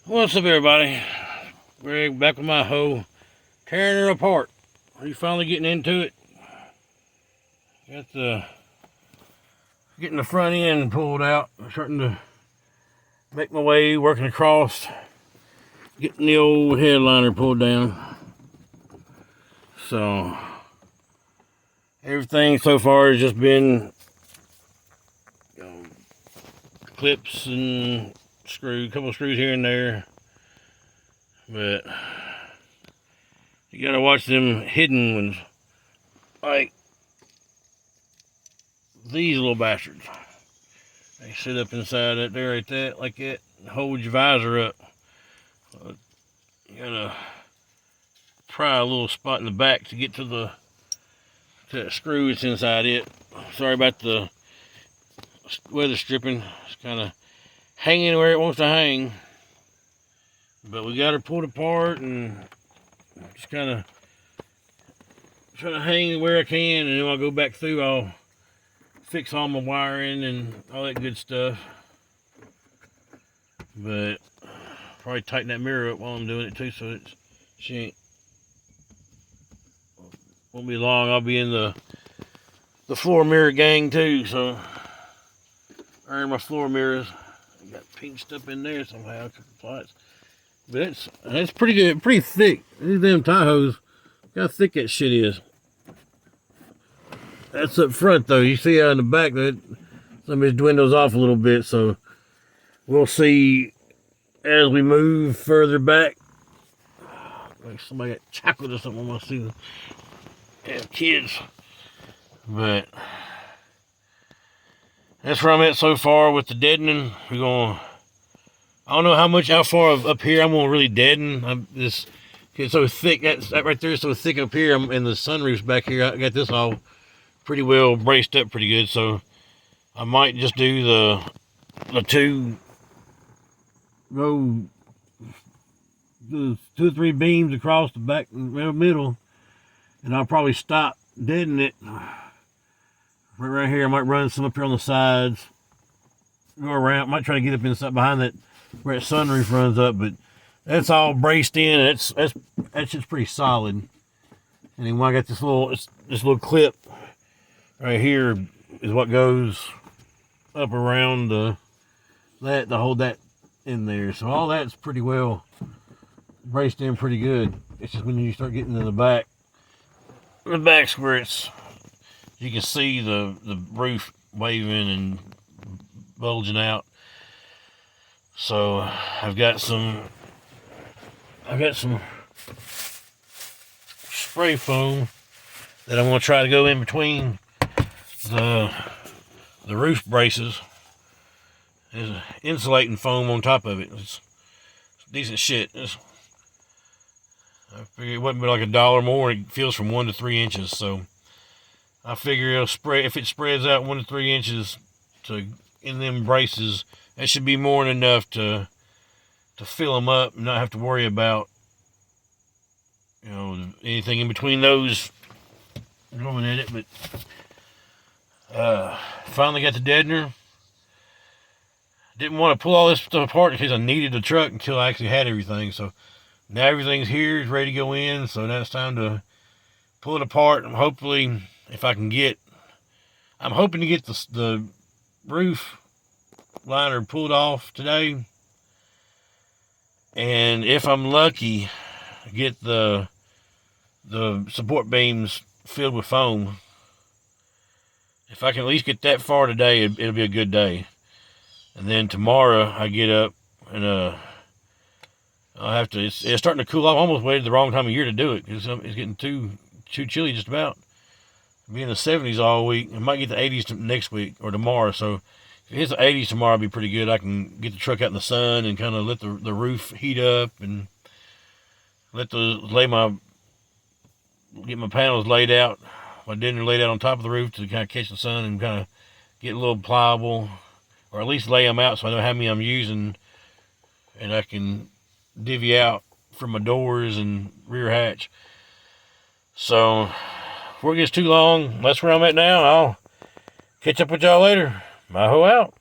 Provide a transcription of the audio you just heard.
What's up, everybody? Greg back with my hoe, tearing her apart. Are you finally getting into it? Getting the front end pulled out. I'm starting to make my way, working across, getting the old headliner pulled down. So everything so far has just been clips and screws, a couple of screws here and there, but you gotta watch them hidden ones, like these little bastards. They sit up inside that there, right there, like that, and hold your visor up. You gotta pry a little spot in the back to get to that screw that's inside it. Sorry about the weather stripping. It's kind of hanging where it wants to hang, but we got her pulled apart and just kind of trying to hang where I can, and then I'll go back through. I'll fix all my wiring and all that good stuff, but probably tighten that mirror up while I'm doing it too, so she won't be long. I'll be in the floor mirror gang too, so earn my floor mirrors. I got pinched up in there somehow, but that's pretty good, pretty thick. These damn Tahoes, look how thick that shit is. That's up front though. You see out in the back that some of it dwindles off a little bit, so we'll see as we move further back. Like somebody got chocolate or something. I want to see them have kids, but that's where I'm at so far with the deadening. I don't know how far up here I'm gonna really deaden. It's so thick. That right there is so thick up here. I'm in the sunroofs back here. I got this all pretty well braced up pretty good, so I might just do the two or three beams across the back and middle, and I'll probably stop deadening it right here. I might run some up here on the sides, go around. Might try to get up inside behind that where that sunroof runs up, but that's all braced in. That's just pretty solid. And then when I got this little clip right here is what goes up around that to hold that in there. So all that's pretty well braced in pretty good. It's just when you start getting to the back's where you can see the roof waving and bulging out. So I've got some spray foam that I'm going to try to go in between the roof braces. There's an insulating foam on top of it. It's decent shit. I figure it wouldn't be like $1 more. It fills from 1 to 3 inches, so I figure it'll spray. If it spreads out 1 to 3 inches in them braces, that should be more than enough to fill them up and not have to worry about anything in between those going in it. But finally got the deadener. Didn't want to pull all this stuff apart in case I needed the truck until I actually had everything. So now everything's here, it's ready to go in. So now it's time to pull it apart. And hopefully, if I can I'm hoping to get the roof liner pulled off today. And if I'm lucky, get the support beams filled with foam. If I can at least get that far today, it'll be a good day. And then tomorrow I get up and I'll have to. It's starting to cool off. I almost waited the wrong time of year to do it because it's getting too chilly just about. It'll be in the 70s all week. It might get the 80s next week or tomorrow. So if it hits the 80s tomorrow, it'll be pretty good. I can get the truck out in the sun and kind of let the roof heat up and get my panels laid out, my dinner laid out on top of the roof to kind of catch the sun and kind of get a little pliable, or at least lay them out so I know how many I'm using, and I can divvy out from my doors and rear hatch. So before it gets too long, that's where I'm at now. I'll catch up with y'all later. My hoe out.